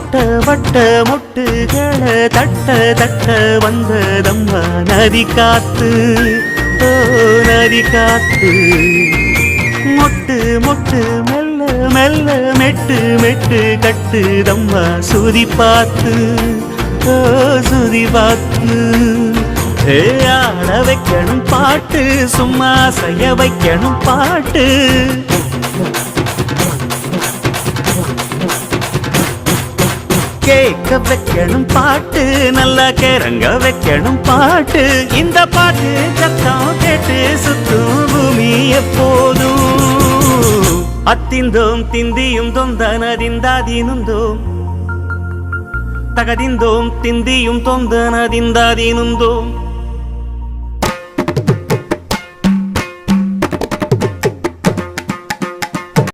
வட்ட வட்ட மொட்டுகளை தட்ட தட்ட வந்ததம்மா நதி காத்து, ஓ நதி காத்து. மொட்டு மொட்டு மெல்ல மெல்ல மெட்டு மெட்டு கட்டுதம்மா சுதி பார்த்து, ஓ சுதி பார்த்து. ஆட வைக்கணும் பாட்டு, சும்மா செய்ய வைக்கணும் பாட்டு. கேட்க வைக்கணும் பாட்டு, நல்லா கேரங்க வைக்கணும் பாட்டு. இந்த பாட்டு சத்தம் கேட்டு சுத்தும் பூமி எப்போதும். அத்திந்தோம் திந்தியும் தொந்தனதிந்தாதீனுந்தோம், தகதிந்தோம் திந்தியும் தொந்தனதிந்தாதீனுந்தோம்.